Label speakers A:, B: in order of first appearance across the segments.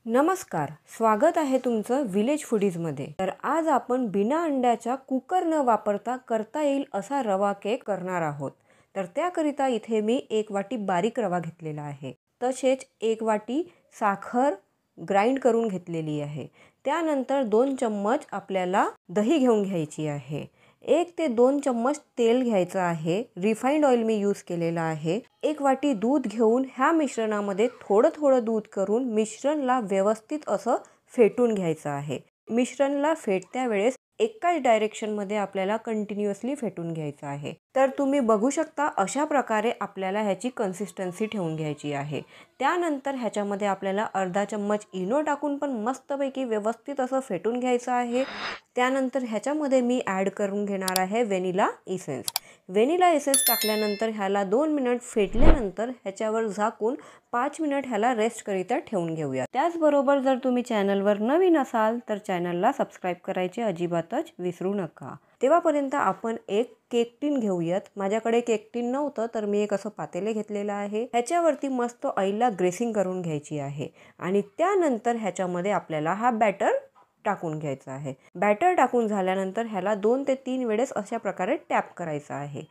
A: नमस्कार, स्वागत आहे तुमचं विलेज फूडीजमध्ये। तर आज आपण बिना अंड्याच्या कुकर न वापरता करता येईल असा रवा केक करणार आहोत। तर त्याकरिता इथे मी 1 वाटी बारीक रवा घेतलेला आहे। तसेच 1 वाटी साखर ग्राइंड करून घेतलेली आहे। त्यानंतर 2 चम्मच आपल्याला दही घेऊन घ्यायची आहे। 1 ते 2 चम्मच तेल घ्यायचं आहे। रिफाइंड ऑइल मी यूज केलेला आहे। 1 वाटी दूध घेऊन ह्या मिश्रणामध्ये थोडं दूध करून मिश्रणला व्यवस्थित असं फेटून घ्यायचं आहे। मिश्रणला फेटत्या वेळेस एकाच डायरेक्शन मध्ये आपल्याला कंटिन्युअसली फेटून घ्यायचं आहे। तर तुम्ही बघू शकता अशा प्रकारे आपल्याला ह्याची कन्सिस्टन्सी ठेवून घ्यायची आहे। त्यानंतर ह्याच्यामध्ये आपल्याला अर्धा चम्मच इनो टाकून पण मस्तपैकी व्यवस्थित असं फेटून घ्यायचं आहे। त्यानंतर ह्याच्यामध्ये मी ॲड करून घेणार आहे व्हॅनिला इसेन्स। व्हॅनिला एसेन्स टाकल्यानंतर ह्याला 2 मिनिट फेटल्यानंतर ह्याच्यावर झाकून 5 मिनिट ह्याला रेस्ट करिता ठेवून घेऊया। त्याचबरोबर जर तुम्ही चॅनलवर नवीन असाल तर चॅनलला सबस्क्राइब करायचे अजिबातच विसरू नका। तेव्हापर्यंत आपण एक केक टिन घेऊयात। माझ्याकडे केक टिन नव्हतं तर मी एक असं पातेले घेतलेलं आहे। ह्याच्यावरती मस्त ऑइलला ग्रेसिंग करून घ्यायची आहे आणि त्यानंतर ह्याच्यामध्ये आपल्याला हा बॅटर टाकून घ्यायचा आहे। बॅटर टाकून झाल्यानंतर ह्याला 2 ते 3 वेळेस अशा प्रकारे टॅप करायचा आहे।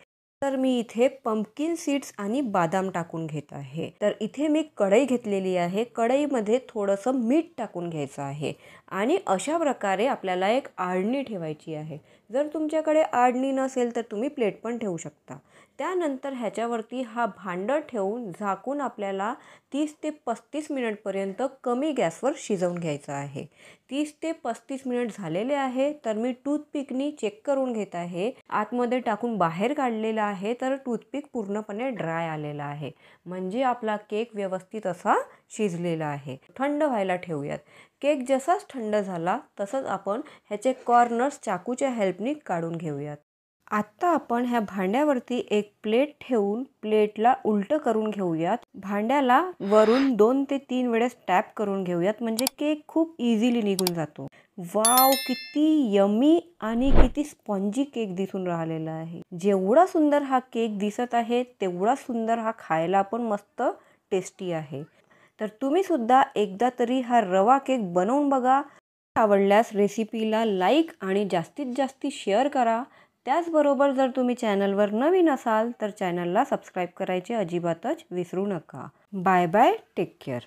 A: तर मी इथे पंपकिन सीड्स आणि बदाम टाकून घेत आहे। तर इथे मी कढई घेतलेली आहे। कढईमध्ये थोडंसं मीठ टाकून घ्यायचं आहे आणि अशा प्रकारे आपल्याला एक आळणी ठेवायची आहे। जर तुमच्याकडे आळणी नसेल तर तुम्ही प्लेट पण ठेवू शकता। त्यानंतर ह्याच्यावरती हा भांडं ठेवून झाकून आपल्याला 30 ते 35 मिनिटपर्यंत कमी गॅसवर शिजवून घ्यायचं आहे। 30 ते 35 मिनिट झालेले आहे। तर मी टूथपिकनी चेक करून घेत आहे। आतमध्ये टाकून बाहेर काढलेला आहे तर टूथपिक पूर्णपणे ड्राय आलेला आहे, म्हणजे आपला केक व्यवस्थित असा शिजलेला आहे। थंड व्हायला ठेवूयात। केक जसाच थंड झाला तसंच आपण ह्याचे कॉर्नर्स चाकूच्या हेल्पनी काढून घेऊयात। आता आपण ह्या भांड्यावरती एक प्लेट ठेवून प्लेटला उलट करून घेऊयात। भांड्याला वरून 2 ते 3 वेळेस टॅप करून घेऊयात, म्हणजे केक खूप इझिली निघून जातो। वाव, किती यमी आणि किती स्पॉन्जी केक दिसून राहिलेला आहे। जेवढा सुंदर हा केक दिसत आहे तेवढा सुंदर हा खायला पण मस्त टेस्टी आहे। तर तुम्ही सुद्धा एकदा तरी हा रवा केक बनवून बघा। आवडल्यास रेसिपीला लाईक आणि जास्तीत जास्त शेअर करा। त्याचबरोबर जर तुम्ही चॅनलवर नवीन असाल तर चॅनलला सबस्क्राइब करायचे अजिबातच विसरू नका। Bye bye, take care.